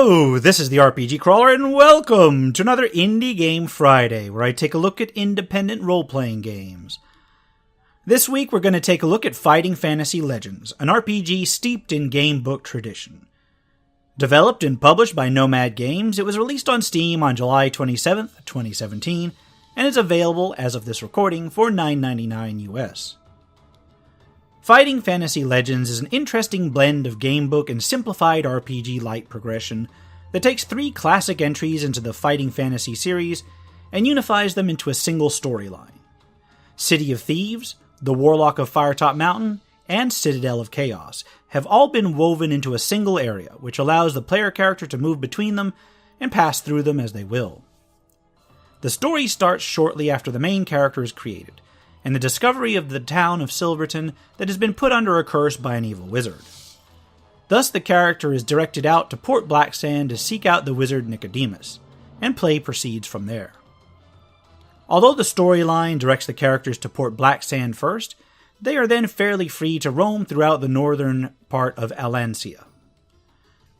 Hello, this is the RPG Crawler, and welcome to another Indie Game Friday, where I take a look at independent role-playing games. This week we're going to take a look at Fighting Fantasy Legends, an RPG steeped in gamebook tradition. Developed and published by Nomad Games, it was released on Steam on July 27th, 2017, and is available as of this recording for $9.99 US. Fighting Fantasy Legends is an interesting blend of gamebook and simplified RPG light progression that takes three classic entries into the Fighting Fantasy series and unifies them into a single storyline. City of Thieves, The Warlock of Firetop Mountain, and Citadel of Chaos have all been woven into a single area, which allows the player character to move between them and pass through them as they will. The story starts shortly after the main character is created, and the discovery of the town of Silverton that has been put under a curse by an evil wizard. Thus the character is directed out to Port Blacksand to seek out the wizard Nicodemus, and play proceeds from there. Although the storyline directs the characters to Port Blacksand first, they are then fairly free to roam throughout the northern part of Alancia.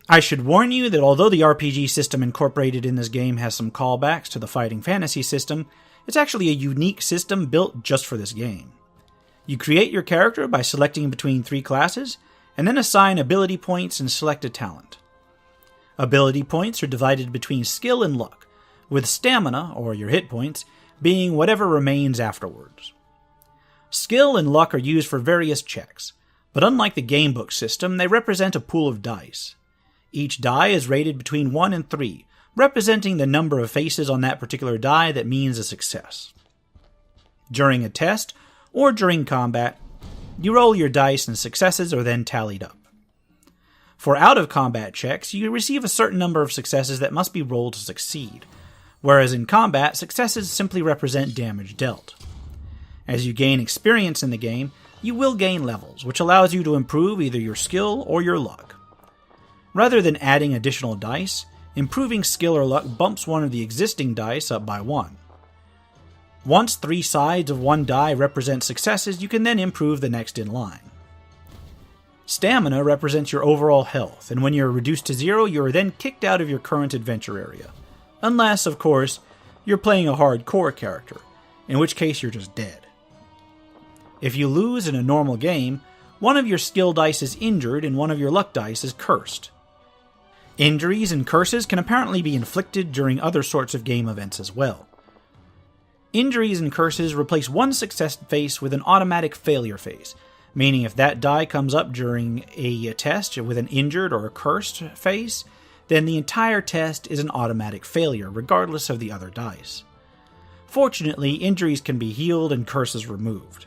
I should warn you that although the RPG system incorporated in this game has some callbacks to the Fighting Fantasy system, it's actually a unique system built just for this game. You create your character by selecting between three classes, and then assign ability points and select a talent. Ability points are divided between skill and luck, with stamina, or your hit points, being whatever remains afterwards. Skill and luck are used for various checks, but unlike the gamebook system, they represent a pool of dice. Each die is rated between 1 and 3, representing the number of faces on that particular die that means a success. During a test, or during combat, you roll your dice and successes are then tallied up. For out-of-combat checks, you receive a certain number of successes that must be rolled to succeed, whereas in combat, successes simply represent damage dealt. As you gain experience in the game, you will gain levels, which allows you to improve either your skill or your luck. Rather than adding additional dice, improving skill or luck bumps one of the existing dice up by 1. Once 3 sides of one die represent successes, you can then improve the next in line. Stamina represents your overall health, and when you're reduced to 0, you are then kicked out of your current adventure area. Unless, of course, you're playing a hardcore character, in which case you're just dead. If you lose in a normal game, one of your skill dice is injured and one of your luck dice is cursed. Injuries and curses can apparently be inflicted during other sorts of game events as well. Injuries and curses replace one success face with an automatic failure face, meaning if that die comes up during a test with an injured or a cursed face, then the entire test is an automatic failure, regardless of the other dice. Fortunately, injuries can be healed and curses removed.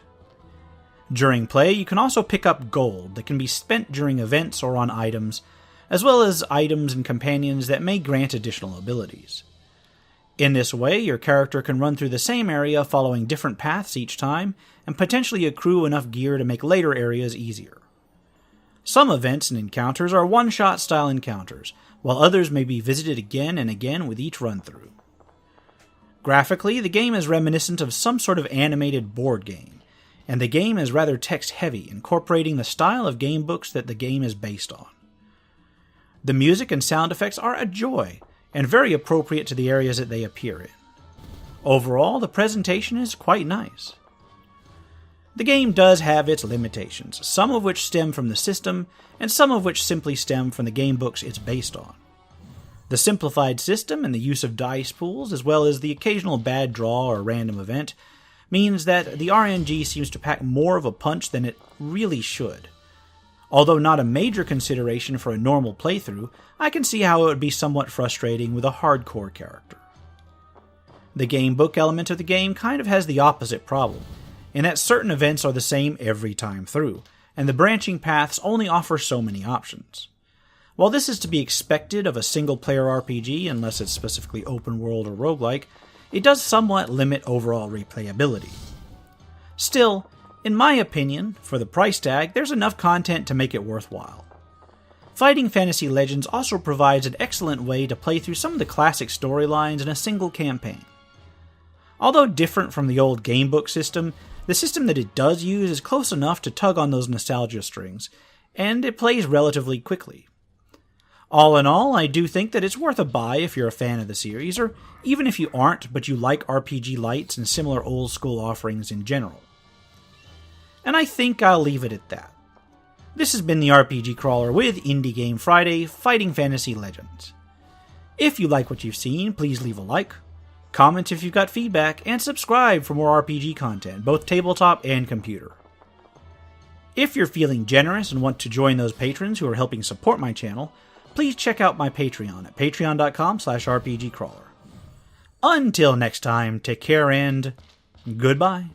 During play, you can also pick up gold that can be spent during events or on items, as well as items and companions that may grant additional abilities. In this way, your character can run through the same area following different paths each time, and potentially accrue enough gear to make later areas easier. Some events and encounters are one-shot style encounters, while others may be visited again and again with each run-through. Graphically, the game is reminiscent of some sort of animated board game, and the game is rather text-heavy, incorporating the style of gamebooks that the game is based on. The music and sound effects are a joy, and very appropriate to the areas that they appear in. Overall, the presentation is quite nice. The game does have its limitations, some of which stem from the system, and some of which simply stem from the gamebooks it's based on. The simplified system and the use of dice pools, as well as the occasional bad draw or random event, means that the RNG seems to pack more of a punch than it really should. Although not a major consideration for a normal playthrough, I can see how it would be somewhat frustrating with a hardcore character. The gamebook element of the game kind of has the opposite problem, in that certain events are the same every time through, and the branching paths only offer so many options. While this is to be expected of a single-player RPG, unless it's specifically open-world or roguelike, it does somewhat limit overall replayability. Still, in my opinion, for the price tag, there's enough content to make it worthwhile. Fighting Fantasy Legends also provides an excellent way to play through some of the classic storylines in a single campaign. Although different from the old gamebook system, the system that it does use is close enough to tug on those nostalgia strings, and it plays relatively quickly. All in all, I do think that it's worth a buy if you're a fan of the series, or even if you aren't but you like RPG Lights and similar old-school offerings in general. And I think I'll leave it at that. This has been the RPG Crawler with Indie Game Friday, Fighting Fantasy Legends. If you like what you've seen, please leave a like, comment if you've got feedback, and subscribe for more RPG content, both tabletop and computer. If you're feeling generous and want to join those patrons who are helping support my channel, please check out my Patreon at patreon.com/rpgcrawler. Until next time, take care and goodbye.